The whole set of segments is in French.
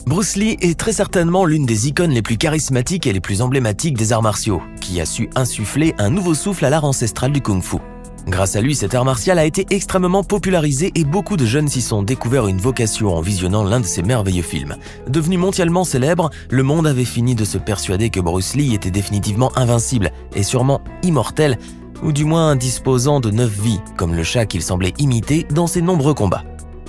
Bruce Lee est très certainement l'une des icônes les plus charismatiques et les plus emblématiques des arts martiaux, qui a su insuffler un nouveau souffle à l'art ancestral du Kung-Fu. Grâce à lui, cet art martial a été extrêmement popularisé et beaucoup de jeunes s'y sont découverts une vocation en visionnant l'un de ses merveilleux films. Devenu mondialement célèbre, le monde avait fini de se persuader que Bruce Lee était définitivement invincible et sûrement immortel, ou du moins disposant de 9 vies, comme le chat qu'il semblait imiter dans ses nombreux combats.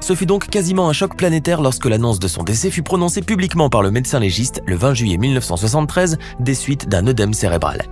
Ce fut donc quasiment un choc planétaire lorsque l'annonce de son décès fut prononcée publiquement par le médecin légiste le 20 juillet 1973 des suites d'un œdème cérébral.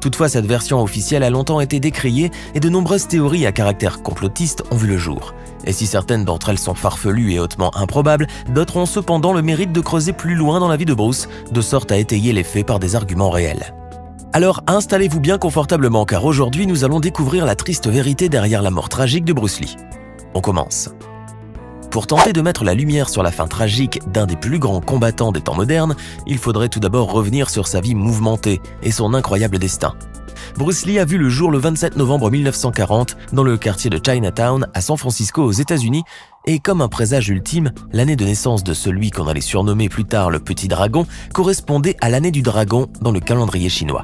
Toutefois, cette version officielle a longtemps été décriée et de nombreuses théories à caractère complotiste ont vu le jour. Et si certaines d'entre elles sont farfelues et hautement improbables, d'autres ont cependant le mérite de creuser plus loin dans la vie de Bruce, de sorte à étayer les faits par des arguments réels. Alors installez-vous bien confortablement car aujourd'hui nous allons découvrir la triste vérité derrière la mort tragique de Bruce Lee. On commence. Pour tenter de mettre la lumière sur la fin tragique d'un des plus grands combattants des temps modernes, il faudrait tout d'abord revenir sur sa vie mouvementée et son incroyable destin. Bruce Lee a vu le jour le 27 novembre 1940 dans le quartier de Chinatown à San Francisco aux États-Unis et comme un présage ultime, l'année de naissance de celui qu'on allait surnommer plus tard le Petit Dragon correspondait à l'année du dragon dans le calendrier chinois.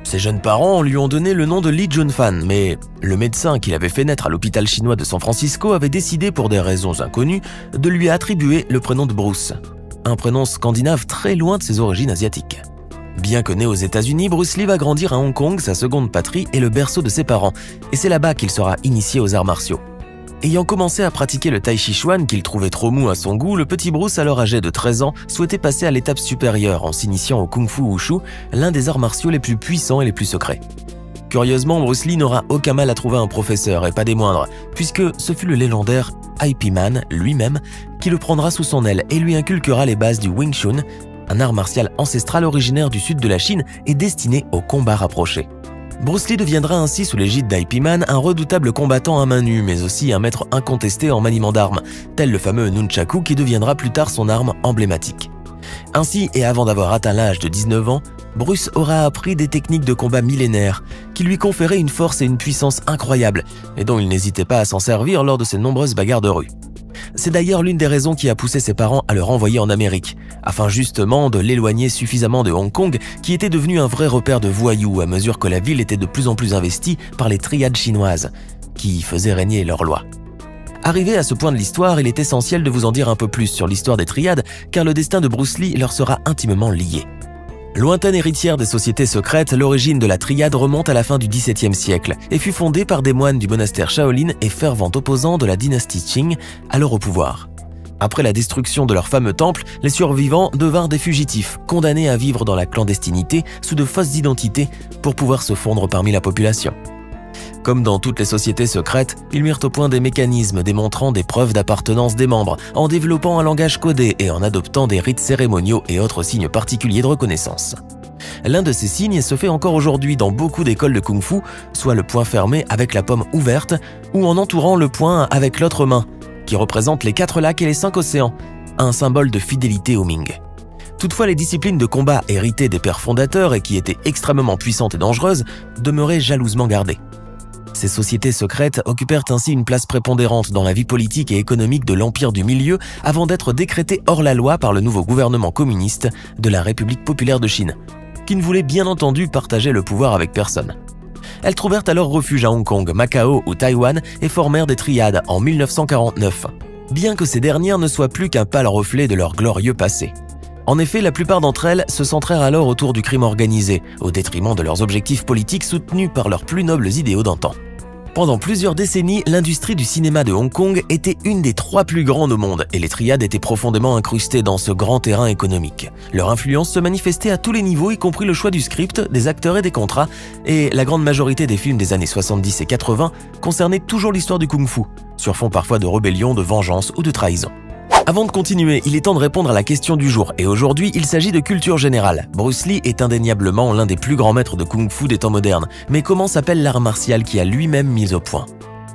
Ses jeunes parents lui ont donné le nom de Lee Junfan, mais le médecin qui l'avait fait naître à l'hôpital chinois de San Francisco avait décidé, pour des raisons inconnues, de lui attribuer le prénom de Bruce, un prénom scandinave très loin de ses origines asiatiques. Bien que né aux États-Unis, Bruce Lee va grandir à Hong Kong, sa seconde patrie et le berceau de ses parents, et c'est là-bas qu'il sera initié aux arts martiaux. Ayant commencé à pratiquer le Tai Chi Chuan qu'il trouvait trop mou à son goût, le petit Bruce, alors âgé de 13 ans, souhaitait passer à l'étape supérieure en s'initiant au Kung Fu Wushu, l'un des arts martiaux les plus puissants et les plus secrets. Curieusement, Bruce Lee n'aura aucun mal à trouver un professeur, et pas des moindres, puisque ce fut le légendaire IP Man lui-même qui le prendra sous son aile et lui inculquera les bases du Wing Chun, un art martial ancestral originaire du sud de la Chine et destiné au combat rapproché. Bruce Lee deviendra ainsi sous l'égide d'IP Man un redoutable combattant à main nue, mais aussi un maître incontesté en maniement d'armes, tel le fameux Nunchaku qui deviendra plus tard son arme emblématique. Ainsi, et avant d'avoir atteint l'âge de 19 ans, Bruce aura appris des techniques de combat millénaires qui lui conféraient une force et une puissance incroyables et dont il n'hésitait pas à s'en servir lors de ses nombreuses bagarres de rue. C'est d'ailleurs l'une des raisons qui a poussé ses parents à le renvoyer en Amérique, afin justement de l'éloigner suffisamment de Hong Kong qui était devenu un vrai repère de voyous à mesure que la ville était de plus en plus investie par les triades chinoises, qui faisaient régner leurs lois. Arrivé à ce point de l'histoire, il est essentiel de vous en dire un peu plus sur l'histoire des triades car le destin de Bruce Lee leur sera intimement lié. Lointaine héritière des sociétés secrètes, l'origine de la triade remonte à la fin du XVIIe siècle et fut fondée par des moines du monastère Shaolin et fervents opposants de la dynastie Qing, alors au pouvoir. Après la destruction de leur fameux temple, les survivants devinrent des fugitifs, condamnés à vivre dans la clandestinité sous de fausses identités pour pouvoir se fondre parmi la population. Comme dans toutes les sociétés secrètes, ils mirent au point des mécanismes démontrant des preuves d'appartenance des membres, en développant un langage codé et en adoptant des rites cérémoniaux et autres signes particuliers de reconnaissance. L'un de ces signes se fait encore aujourd'hui dans beaucoup d'écoles de Kung Fu, soit le poing fermé avec la paume ouverte ou en entourant le poing avec l'autre main, qui représente les 4 lacs et les 5 océans, un symbole de fidélité au Ming. Toutefois, les disciplines de combat héritées des pères fondateurs et qui étaient extrêmement puissantes et dangereuses demeuraient jalousement gardées. Ces sociétés secrètes occupèrent ainsi une place prépondérante dans la vie politique et économique de l'Empire du Milieu avant d'être décrétées hors la loi par le nouveau gouvernement communiste de la République populaire de Chine, qui ne voulait bien entendu partager le pouvoir avec personne. Elles trouvèrent alors refuge à Hong Kong, Macao ou Taïwan et formèrent des triades en 1949, bien que ces dernières ne soient plus qu'un pâle reflet de leur glorieux passé. En effet, la plupart d'entre elles se centrèrent alors autour du crime organisé, au détriment de leurs objectifs politiques soutenus par leurs plus nobles idéaux d'antan. Pendant plusieurs décennies, l'industrie du cinéma de Hong Kong était une des 3 plus grandes au monde et les triades étaient profondément incrustées dans ce grand terrain économique. Leur influence se manifestait à tous les niveaux, y compris le choix du script, des acteurs et des contrats, et la grande majorité des films des années 70 et 80 concernaient toujours l'histoire du Kung Fu, sur fond parfois de rébellion, de vengeance ou de trahison. Avant de continuer, il est temps de répondre à la question du jour et aujourd'hui il s'agit de culture générale. Bruce Lee est indéniablement l'un des plus grands maîtres de Kung Fu des temps modernes, mais comment s'appelle l'art martial qui a lui-même mis au point?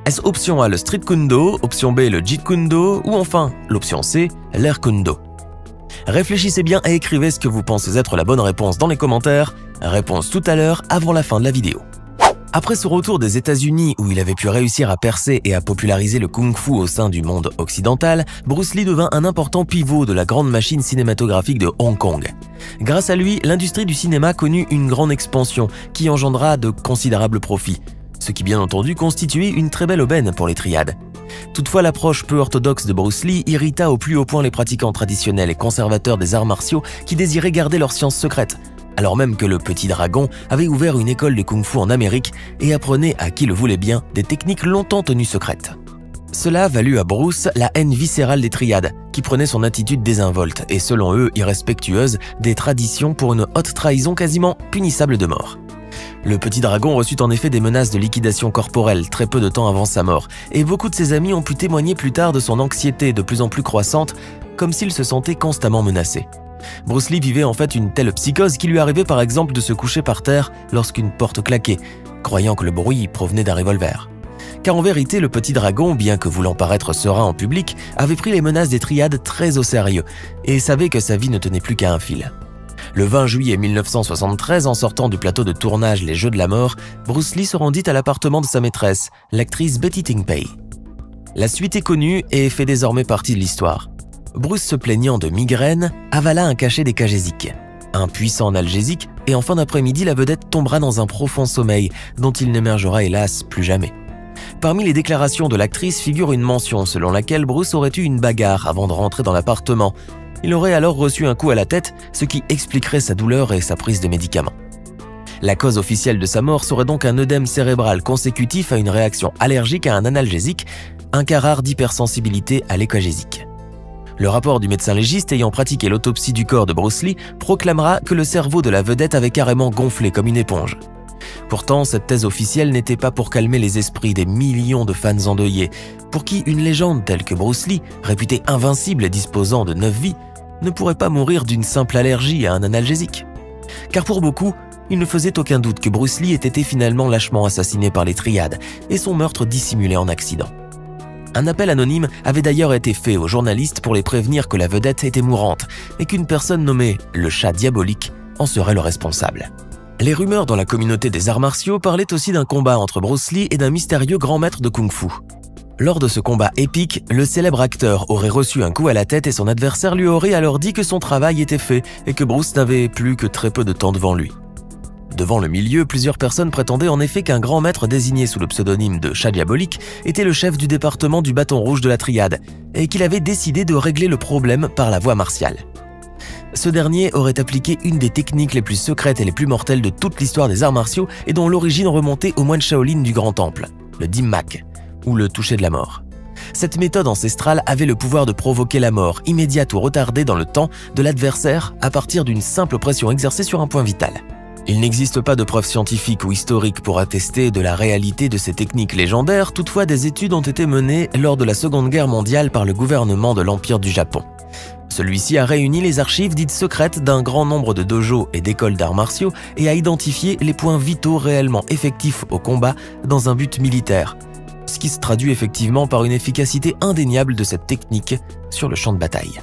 Est-ce option A le Street Kundo, option B le Jeet Kundo ou enfin l'option C l'Air Kundo? Réfléchissez bien et écrivez ce que vous pensez être la bonne réponse dans les commentaires. Réponse tout à l'heure avant la fin de la vidéo. Après son retour des États-Unis où il avait pu réussir à percer et à populariser le kung-fu au sein du monde occidental, Bruce Lee devint un important pivot de la grande machine cinématographique de Hong Kong. Grâce à lui, l'industrie du cinéma connut une grande expansion qui engendra de considérables profits, ce qui bien entendu constituait une très belle aubaine pour les triades. Toutefois, l'approche peu orthodoxe de Bruce Lee irrita au plus haut point les pratiquants traditionnels et conservateurs des arts martiaux qui désiraient garder leur science secrète, alors même que le Petit Dragon avait ouvert une école de kung-fu en Amérique et apprenait à qui le voulait bien des techniques longtemps tenues secrètes. Cela valut à Bruce la haine viscérale des triades, qui prenaient son attitude désinvolte et selon eux irrespectueuse des traditions pour une haute trahison quasiment punissable de mort. Le Petit Dragon reçut en effet des menaces de liquidation corporelle très peu de temps avant sa mort, et beaucoup de ses amis ont pu témoigner plus tard de son anxiété de plus en plus croissante, comme s'il se sentait constamment menacé. Bruce Lee vivait en fait une telle psychose qu'il lui arrivait par exemple de se coucher par terre lorsqu'une porte claquait, croyant que le bruit provenait d'un revolver. Car en vérité, le Petit Dragon, bien que voulant paraître serein en public, avait pris les menaces des triades très au sérieux et savait que sa vie ne tenait plus qu'à un fil. Le 20 juillet 1973, en sortant du plateau de tournage Les Jeux de la Mort, Bruce Lee se rendit à l'appartement de sa maîtresse, l'actrice Betty Ting-pei. La suite est connue et fait désormais partie de l'histoire. Bruce, se plaignant de migraine, avala un cachet d'Ecagesic, un puissant analgésique, et en fin d'après-midi, la vedette tombera dans un profond sommeil dont il n'émergera hélas plus jamais. Parmi les déclarations de l'actrice figure une mention selon laquelle Bruce aurait eu une bagarre avant de rentrer dans l'appartement. Il aurait alors reçu un coup à la tête, ce qui expliquerait sa douleur et sa prise de médicaments. La cause officielle de sa mort serait donc un œdème cérébral consécutif à une réaction allergique à un analgésique, un cas rare d'hypersensibilité à l'Ecagesic. Le rapport du médecin légiste ayant pratiqué l'autopsie du corps de Bruce Lee proclamera que le cerveau de la vedette avait carrément gonflé comme une éponge. Pourtant, cette thèse officielle n'était pas pour calmer les esprits des millions de fans endeuillés, pour qui une légende telle que Bruce Lee, réputé invincible et disposant de 9 vies, ne pourrait pas mourir d'une simple allergie à un analgésique. Car pour beaucoup, il ne faisait aucun doute que Bruce Lee ait été finalement lâchement assassiné par les triades et son meurtre dissimulé en accident. Un appel anonyme avait d'ailleurs été fait aux journalistes pour les prévenir que la vedette était mourante et qu'une personne nommée le Chat Diabolique en serait le responsable. Les rumeurs dans la communauté des arts martiaux parlaient aussi d'un combat entre Bruce Lee et d'un mystérieux grand maître de kung-fu. Lors de ce combat épique, le célèbre acteur aurait reçu un coup à la tête et son adversaire lui aurait alors dit que son travail était fait et que Bruce n'avait plus que très peu de temps devant lui. Devant le milieu, plusieurs personnes prétendaient en effet qu'un grand maître désigné sous le pseudonyme de Chat Diabolique était le chef du département du bâton rouge de la triade et qu'il avait décidé de régler le problème par la voie martiale. Ce dernier aurait appliqué une des techniques les plus secrètes et les plus mortelles de toute l'histoire des arts martiaux et dont l'origine remontait aux moines Shaolin du Grand Temple, le Dim Mak, ou le toucher de la mort. Cette méthode ancestrale avait le pouvoir de provoquer la mort, immédiate ou retardée dans le temps, de l'adversaire à partir d'une simple pression exercée sur un point vital. Il n'existe pas de preuves scientifiques ou historiques pour attester de la réalité de ces techniques légendaires, toutefois des études ont été menées lors de la Seconde Guerre mondiale par le gouvernement de l'Empire du Japon. Celui-ci a réuni les archives dites secrètes d'un grand nombre de dojos et d'écoles d'arts martiaux et a identifié les points vitaux réellement effectifs au combat dans un but militaire, ce qui se traduit effectivement par une efficacité indéniable de cette technique sur le champ de bataille.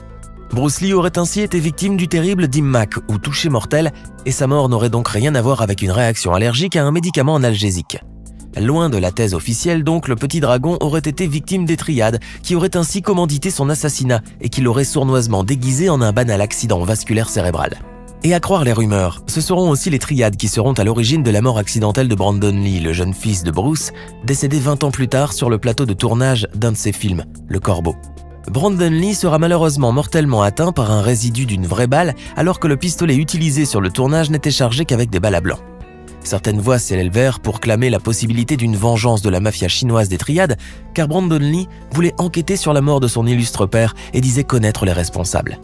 Bruce Lee aurait ainsi été victime du terrible Dim Mak ou toucher mortel et sa mort n'aurait donc rien à voir avec une réaction allergique à un médicament analgésique. Loin de la thèse officielle donc, le Petit Dragon aurait été victime des triades qui auraient ainsi commandité son assassinat et qui l'auraient sournoisement déguisé en un banal accident vasculaire cérébral. Et à croire les rumeurs, ce seront aussi les triades qui seront à l'origine de la mort accidentelle de Brandon Lee, le jeune fils de Bruce, décédé 20 ans plus tard sur le plateau de tournage d'un de ses films, Le Corbeau. Brandon Lee sera malheureusement mortellement atteint par un résidu d'une vraie balle alors que le pistolet utilisé sur le tournage n'était chargé qu'avec des balles à blanc. Certaines voix s'élevèrent pour clamer la possibilité d'une vengeance de la mafia chinoise des triades car Brandon Lee voulait enquêter sur la mort de son illustre père et disait connaître les responsables.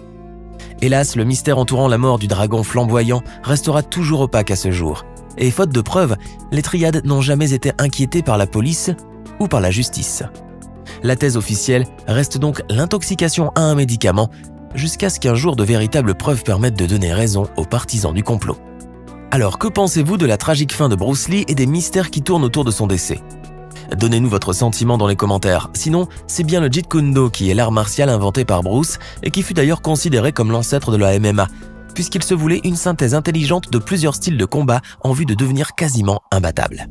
Hélas, le mystère entourant la mort du dragon flamboyant restera toujours opaque à ce jour. Et faute de preuves, les triades n'ont jamais été inquiétées par la police ou par la justice. La thèse officielle reste donc l'intoxication à un médicament, jusqu'à ce qu'un jour de véritables preuves permettent de donner raison aux partisans du complot. Alors, que pensez-vous de la tragique fin de Bruce Lee et des mystères qui tournent autour de son décès? Donnez-nous votre sentiment dans les commentaires. Sinon, c'est bien le Jeet Kune Do qui est l'art martial inventé par Bruce et qui fut d'ailleurs considéré comme l'ancêtre de la MMA, puisqu'il se voulait une synthèse intelligente de plusieurs styles de combat en vue de devenir quasiment imbattable.